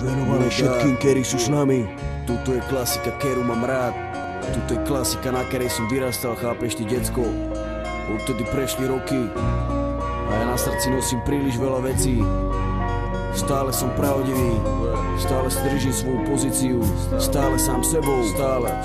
venované všetkým, ktorí sú s nami. Tuto je klasika, ktorú mám rád. Tuto je klasika, na ktorej som vyrastal, chápeš ty, decko. Odtedy prešli roky a ja na srdci nosím príliš veľa vecí. Stále som pravdivý, stále si držím svoju pozíciu, stále sám sebou,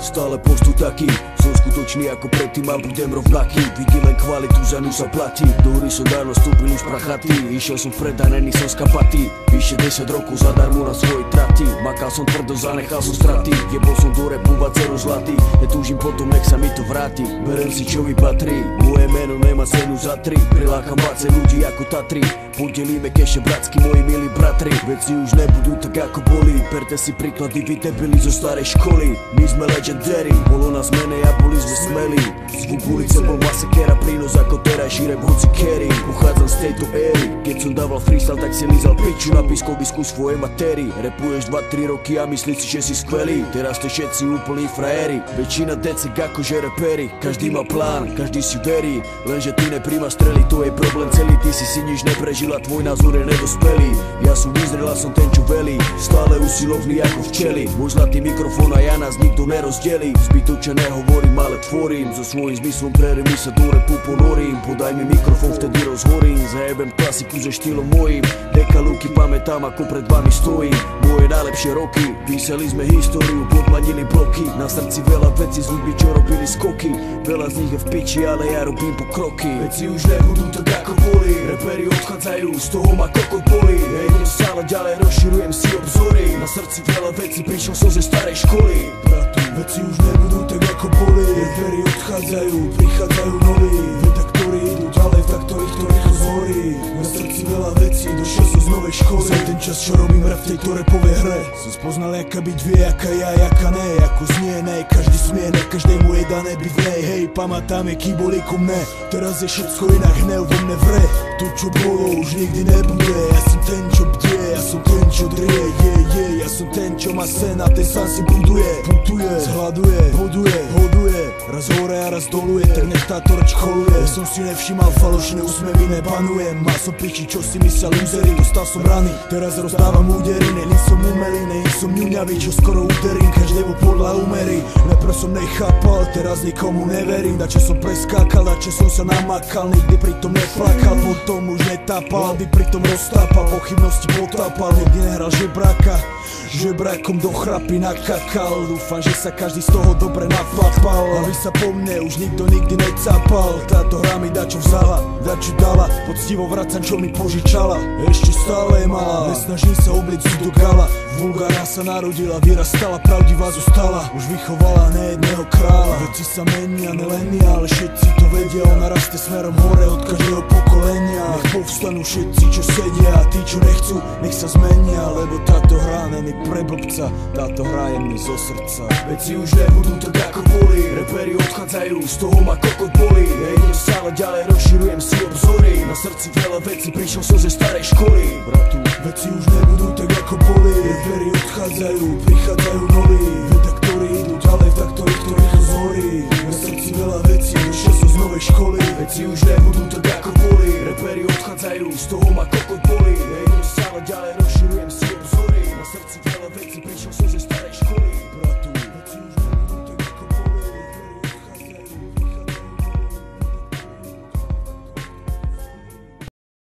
stále postup taký. Som skutočný ako predtým a budem rovnaký. Vidím len kvalitu, za ňu sa platí. Do hry som dávno vstúpil už prachatý. Išiel som predanený, som skapatý. Vyše 10 rokov zadarmo na svojej trati. Makal som tvrdo, zanechal som straty. Jebol som do repu 20 zlatý. Netúžim potom, nech sa mi to vráti. Berem si, čo mi patrí. Moje meno nemá cenu za 3. Prilákam 20 ľudí ako Tatry. Podelíme keše bratsky, moji milí bratri. Veci už nebudú tak ako boli. Berte si príklady, vy debili zo starej školy. My sme legendary, bolo nás menej a boli sme smelí. Zvuk ulice bol masekera, prínos ako teraz žírem hoci carry. Pochádzam z tejto éry, keď som dával freestyle, tak si lízal piču na pískovisku svojej matérii. Repuješ 2-3 roky a myslíš si, že si skvelý. Teraz ste všetci úplní fraéri. Väčšina decek akože repéri. Každý má plán, každý si verí. Lenže ty nepríjmaš strely, to je problém celý. Ty si nič neprežil a tvoj názor je nedospelý. Ja som vyzrel a som ten, čo velí. Stále usilovný ako včely. Môj zlatý mikrofón a ja nás nikto nerozdelí. Zbytočne nehovorím, ale tvorím. So svojím zmyslom pre remy sa do repu ponorím. Podaj mi mikrofón, vtedy rozhorím. Zajebem klasiku so štýlom mojím. Dekaluky pamätám, ako pred vami stojím. Moje najlepšie roky, písali sme históriu, podmanili bloky. Na srdci veľa vecí z ľudí, čo robili skoky. Veľa z nich je v piči, ale ja robím pokroky. Veci už nebudú tak ako boli. Reperi odchádzajú, z toho ma kokot boli. Ja idem stále ďalej, rozširujem si obzory. Na srdci veľa vecí, prišiel som ze starej školy. Bratu, veci už nebudú tak ako boli. Reperi odchádzajú, prichádzajú noví. Redaktori idú ďalej, v taktorých, ktorých ho zhorí. Na srdci veľa vecí, došiel som z novej školy. Za ten čas, čo robím rap v tejto repovej hre, som spoznal, jaká byť vie, jaká ja, jaká ne. Ako znie, ne, každý smie, ne, každému je dané byť v nej. Hej, pamätáme, ký boli ku mne. Teraz je všetko inak, hnev vo mne vre. To, čo bolo, už nikdy nebude. Ja som ten, čo bdie, ja som ten, čo drie. Ja som ten, čo má sen a ten sám si buduje. Putuje, zhľaduje, hoduje. Raz hore a raz doluje, tak nech táto reč choluje. Ja som si nevšímal falošné úsmevy, nebanujem. Mal som piči, čo si myslel lúzeri, dostal som rany. Teraz rozdávam údery, není som umelý, není som ňuňavý, čo skoro uderím každému podľa úmery. Najprv som nechápal, teraz nikomu neverím. Dačo som preskákal, dačo som sa namakal, nikdy pritom neplakal. Potom už netápal, aby pritom roztápal, pochybnosti potápal. Nikdy nehral žebráka, žebrákom do chrapy nakakal. Dúfam, že sa každý z toho dobre napapal. Aby sa po mne už nikto nikdy necapal. Táto hra mi dačo vzala, dačo dala. Poctivo vracam, čo mi požičala. Ešte stále je malá, nesnažím sa obliť do gala. Vulgára sa narodila, vyrastala, pravdivá zostala. Už vychovala nejedného kráľa. Veci sa menia, nelenia, ale všetci to vedia. Ona rastie smerom hore od každého pokolenia. Nech povstanú všetci, čo sedia, a tí, čo nechcú, nech sa zmenia. Lebo táto hra není pre blbca, táto hra je mi zo srdca. Veci už nebudú tak ako boli. Reperi odchádzajú, z toho ma kokot boli. Ja idem stále ďalej, rozširujem si obzory. Na srdci veľa vecí, prišiel som ze starej školy. Bratu, veci už nebudú tak ako boli. Reperi odchádzajú, prichádzajú noví. Redaktori idú ďalej, v taktorých, ktorých ho zhorí. Na srdci veľa vecí, došiel som z novej školy. Veci už nebudú tak ako boli. Reperi odchádzajú, z toho ma kokot boli. Ja idem stále ďalej, rozširujem si obzory. Na srdci veľa vecí, prišiel som ze